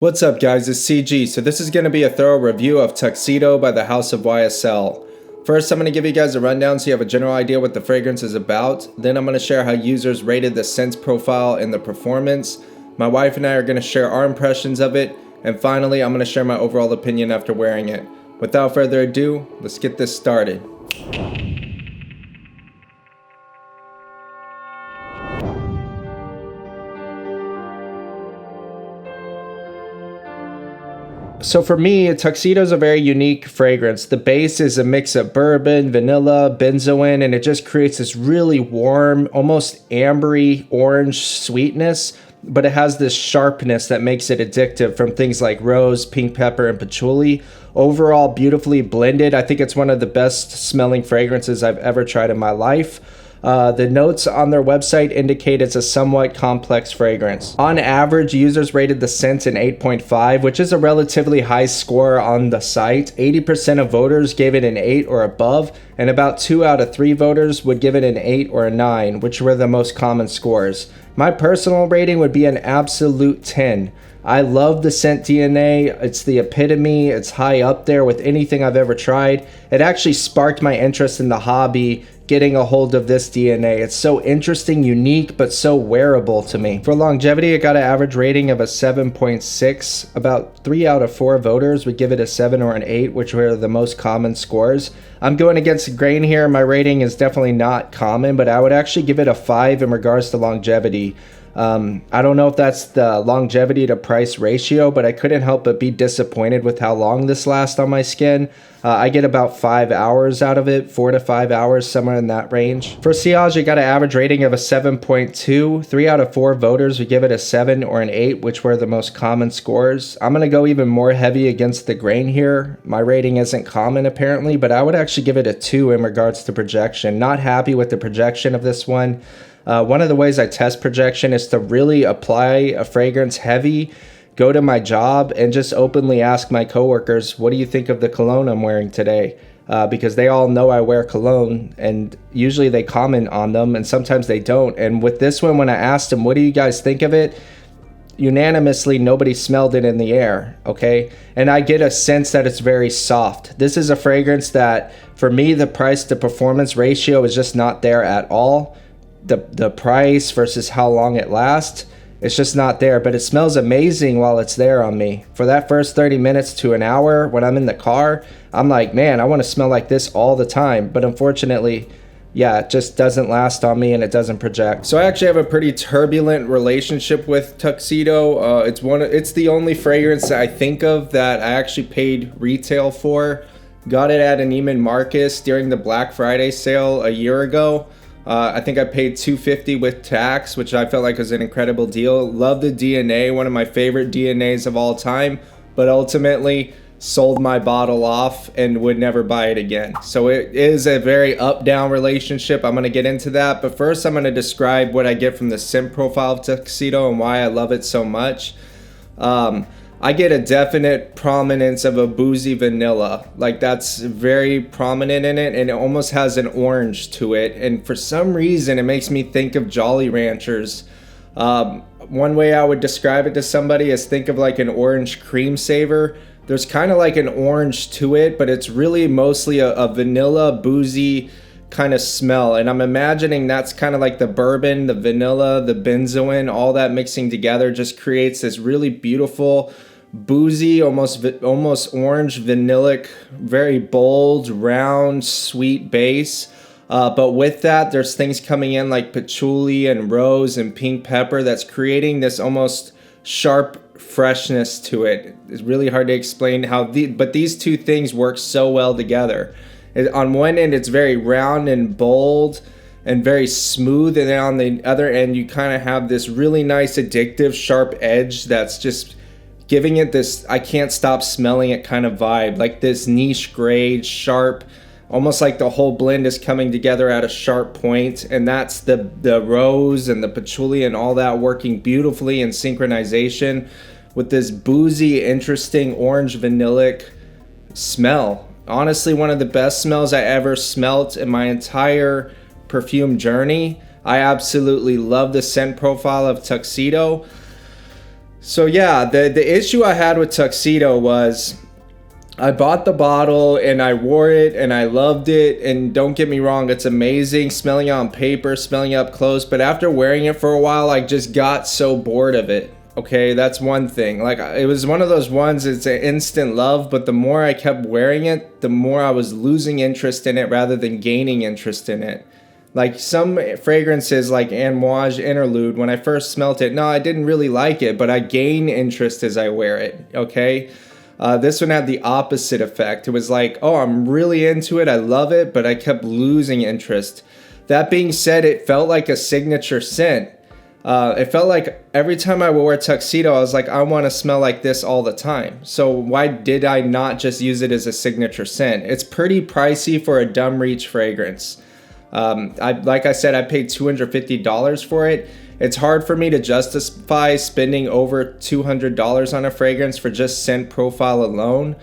What's up guys, it's CG. So this is going to be a thorough review of Tuxedo by the House of YSL. First, I'm going to give you guys a rundown so you have a general idea what the fragrance is about. Then I'm going to share how users rated the scent profile and the performance. My wife and I are going to share our impressions of it. And finally, I'm going to share my overall opinion after wearing it. Without further ado, let's get this started. So for me, Tuxedo is a very unique fragrance. The base is a mix of bourbon, vanilla, benzoin, and it just creates this really warm, almost ambery orange sweetness, but it has this sharpness that makes it addictive from things like rose, pink pepper, and patchouli. Overall, beautifully blended. I think it's one of the best smelling fragrances I've ever tried in my life. The notes on their website indicate it's a somewhat complex fragrance. On average, users rated the scent an 8.5, which is a relatively high score on the site. 80% of voters gave it an 8 or above, and about 2 out of 3 voters would give it an 8 or a 9, which were the most common scores. My personal rating would be an absolute 10. I love the scent DNA. It's the epitome. It's high up there with anything I've ever tried. It actually sparked my interest in the hobby, getting a hold of this DNA. It's so interesting, unique, but so wearable to me. For longevity, it got an average rating of a 7.6. About 3 out of 4 voters would give it a 7 or an 8, which were the most common scores. I'm going against the grain here. My rating is definitely not common, but I would actually give it a 5 in regards to longevity. I don't know if that's the longevity to price ratio, but I couldn't help but be disappointed with how long this lasts on my skin. I get about 5 hours out of it, 4 to 5 hours, somewhere in that range. For sillage, it got an average rating of a 7.2. 3 out of 4 voters would give it a 7 or an 8, which were the most common scores. I'm going to go even more heavy against the grain here. My rating isn't common apparently, but I would actually give it a 2 in regards to projection. Not happy with the projection of this one. One of the ways I test projection is to really apply a fragrance heavy, go to my job, and just openly ask my coworkers, what do you think of the cologne I'm wearing today? Because they all know I wear cologne, and usually they comment on them, and sometimes they don't. And with this one, when I asked them, what do you guys think of it? Unanimously, nobody smelled it in the air, okay? And I get a sense that it's very soft. This is a fragrance that, for me, the price to performance ratio is just not there at all. The price versus how long it lasts, it's just not there, but it smells amazing while it's there on me. For that first 30 minutes to an hour when I'm in the car, I'm like, man, I want to smell like this all the time. But unfortunately, yeah, it just doesn't last on me and it doesn't project. So I actually have a pretty turbulent relationship with Tuxedo. It's the only fragrance that I think of that I actually paid retail for. Got it at an Neiman Marcus during the Black Friday sale a year ago. I think I paid $250 with tax, which I felt like was an incredible deal. Love the DNA, one of my favorite DNAs of all time, but ultimately sold my bottle off and would never buy it again. So it is a very up-down relationship. I'm going to get into that, but first I'm going to describe what I get from the scent profile of Tuxedo and why I love it so much. I get a definite prominence of a boozy vanilla. Like, that's very prominent in it, and it almost has an orange to it. And for some reason, it makes me think of Jolly Ranchers. One way I would describe it to somebody is think of like an orange cream saver. There's kind of like an orange to it, but it's really mostly a vanilla, boozy kind of smell. And I'm imagining that's kind of like the bourbon, the vanilla, the benzoin, all that mixing together just creates this really beautiful, boozy, almost orange vanillic, very bold, round, sweet base. But with that, there's things coming in like patchouli and rose and pink pepper that's creating this almost sharp freshness to it. It's really hard to explain but these two things work so well together. On one end, it's very round and bold and very smooth, and then on the other end, you kind of have this really nice, addictive, sharp edge that's just giving it this I can't stop smelling it kind of vibe, like this niche grade, sharp, almost like the whole blend is coming together at a sharp point, and that's the rose and the patchouli and all that working beautifully in synchronization with this boozy, interesting orange vanillic smell. Honestly, one of the best smells I ever smelt in my entire perfume journey. I absolutely love the scent profile of Tuxedo. So yeah, the issue I had with Tuxedo was I bought the bottle and I wore it and I loved it. And don't get me wrong, it's amazing smelling it on paper, smelling it up close. But after wearing it for a while, I just got so bored of it. Okay, that's one thing. Like, it was one of those ones, it's an instant love. But the more I kept wearing it, the more I was losing interest in it rather than gaining interest in it. Like some fragrances like Amouage Interlude, when I first smelt it, no, I didn't really like it, but I gain interest as I wear it, okay? This one had the opposite effect. It was like, oh, I'm really into it, I love it, but I kept losing interest. That being said, it felt like a signature scent. It felt like every time I wore a Tuxedo, I was like, I want to smell like this all the time. So why did I not just use it as a signature scent? It's pretty pricey for a dumb reach fragrance. Like I said, I paid $250 for it. It's hard for me to justify spending over $200 on a fragrance for just scent profile alone.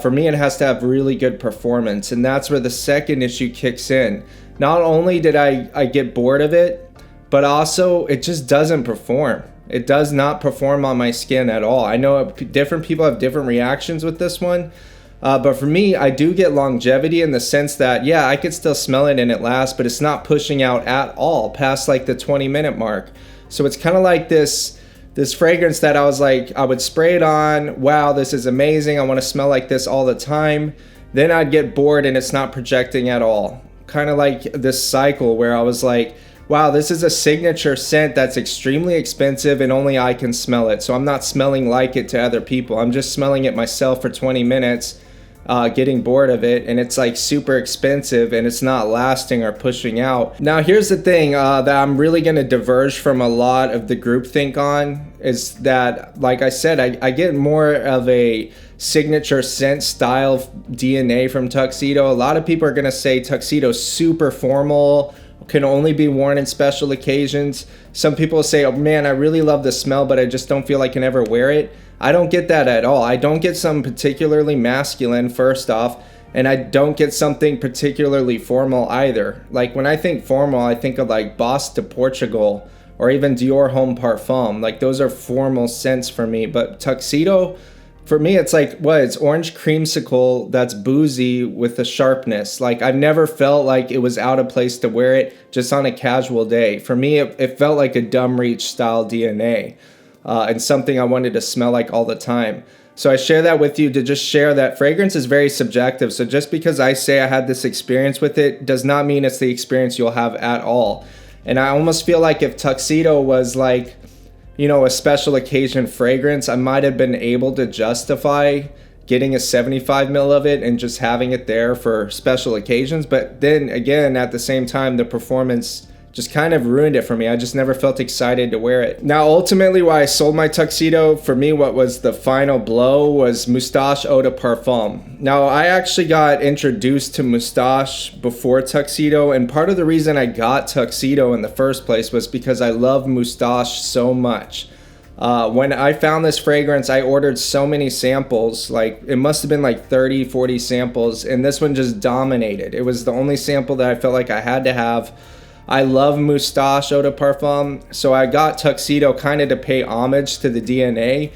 For me, it has to have really good performance, and that's where the second issue kicks in. Not only did I get bored of it, but also it just doesn't perform. It does not perform on my skin at all. I know different people have different reactions with this one. But for me, I do get longevity in the sense that, yeah, I could still smell it and it lasts, but it's not pushing out at all past like the 20-minute mark. So it's kind of like this fragrance that I was like, I would spray it on. Wow, this is amazing. I want to smell like this all the time. Then I'd get bored and it's not projecting at all. Kind of like this cycle where I was like, wow, this is a signature scent that's extremely expensive and only I can smell it. So I'm not smelling like it to other people. I'm just smelling it myself for 20 minutes. Getting bored of it, and it's like super expensive and it's not lasting or pushing out. Now here's the thing that I'm really going to diverge from a lot of the groupthink on is that, like I said, I get more of a signature scent style DNA from Tuxedo. A lot of people are going to say Tuxedo's super formal, can only be worn in special occasions. Some people say, oh man, I really love the smell, but I just don't feel I can ever wear it. I don't get that at all. I don't get something particularly masculine, first off, and I don't get something particularly formal either. Like when I think formal, I think of like Boss de Portugal or even Dior Homme Parfum. Like those are formal scents for me. But Tuxedo, for me, it's like, what? It's orange creamsicle that's boozy with the sharpness. Like I've never felt like it was out of place to wear it just on a casual day. For me, it felt like a dumb reach style DNA. And something I wanted to smell like all the time. So I share that with you to just share that fragrance is very subjective. So just because I say I had this experience with it does not mean it's the experience you'll have at all. And I almost feel like if Tuxedo was like, you know, a special occasion fragrance, I might have been able to justify getting a 75 mil of it and just having it there for special occasions. But then again, at the same time, the performance just kind of ruined it for me. I just never felt excited to wear it. Now, ultimately, why I sold my Tuxedo, for me, what was the final blow was Moustache Eau de Parfum. Now, I actually got introduced to Moustache before Tuxedo, and part of the reason I got Tuxedo in the first place was because I love Moustache so much. When I found this fragrance, I ordered so many samples, like it must have been like 30, 40 samples, and this one just dominated. It was the only sample that I felt like I had to have. I love Moustache Eau de Parfum, so I got Tuxedo kind of to pay homage to the DNA,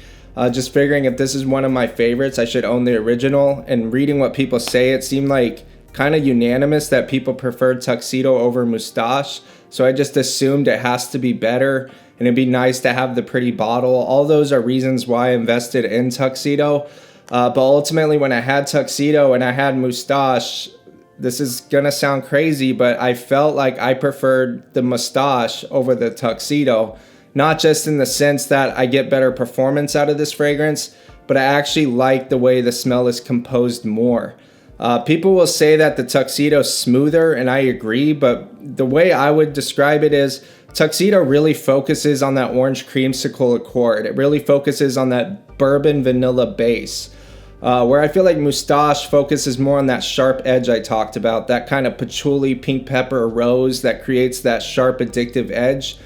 just figuring if this is one of my favorites, I should own the original. And reading what people say, it seemed like kind of unanimous that people preferred Tuxedo over Moustache, so I just assumed it has to be better, and it'd be nice to have the pretty bottle. All those are reasons why I invested in Tuxedo, but ultimately when I had Tuxedo and I had Moustache, this is gonna sound crazy, but I felt like I preferred the Moustache over the Tuxedo, not just in the sense that I get better performance out of this fragrance, but I actually like the way the smell is composed more. People will say that the Tuxedo is smoother, and I agree, but the way I would describe it is Tuxedo really focuses on that orange creamsicle accord. It really focuses on that bourbon vanilla base. Where I feel like Moustache focuses more on that sharp edge I talked about, that kind of patchouli, pink pepper, rose that creates that sharp addictive edge.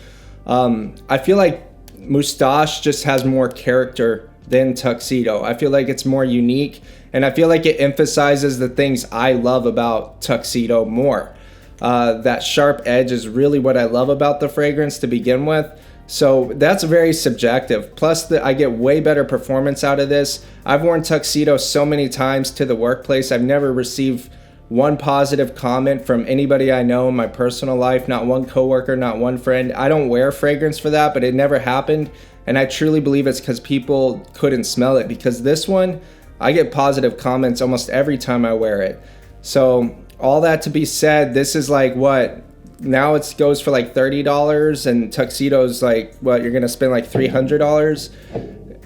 I feel like Moustache just has more character than Tuxedo. I feel like it's more unique, and I feel like it emphasizes the things I love about Tuxedo more. That sharp edge is really what I love about the fragrance to begin with. So that's very subjective. Plus, I get way better performance out of this. I've worn Tuxedo so many times to the workplace. I've never received one positive comment from anybody I know in my personal life, not one coworker, not one friend. I don't wear fragrance for that, but it never happened. And I truly believe it's because people couldn't smell it, because this one, I get positive comments almost every time I wear it. So all that to be said, this is like what? Now it goes for like $30, and Tuxedo's like, what, you're gonna spend like $300?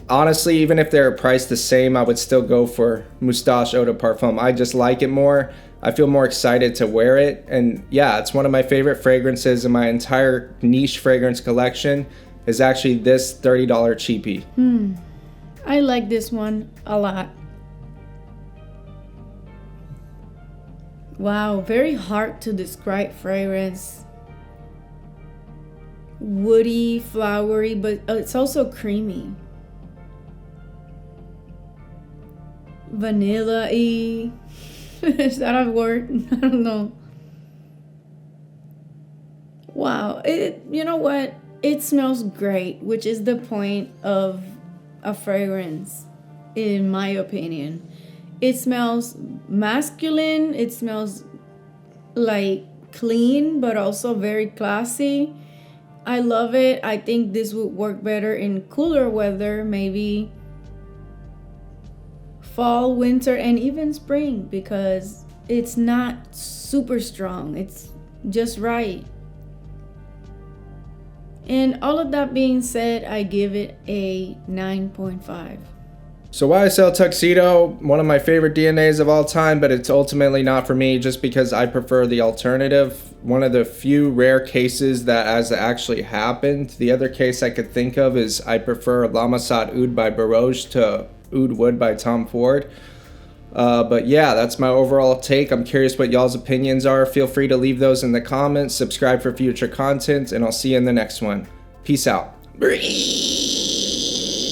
Honestly, even if they're priced the same, I would still go for Moustache Eau de Parfum. I just like it more. I feel more excited to wear it. And yeah, it's one of my favorite fragrances in my entire niche fragrance collection is actually this $30 cheapie. I like this one a lot. Wow, very hard to describe fragrance. Woody, flowery, but it's also creamy. Vanilla-y. Is that a word? I don't know. Wow, you know what? It smells great, which is the point of a fragrance, in my opinion. It smells masculine. It smells like clean, but also very classy. I love it. I think this would work better in cooler weather, maybe fall, winter, and even spring, because it's not super strong. It's just right. And all of that being said, I give it a 9.5. So YSL Tuxedo, one of my favorite DNAs of all time, but it's ultimately not for me just because I prefer the alternative. One of the few rare cases that has actually happened. The other case I could think of is I prefer L'Ambassade Oud by Barouge to Oud Wood by Tom Ford. But yeah, that's my overall take. I'm curious what y'all's opinions are. Feel free to leave those in the comments. Subscribe for future content, and I'll see you in the next one. Peace out.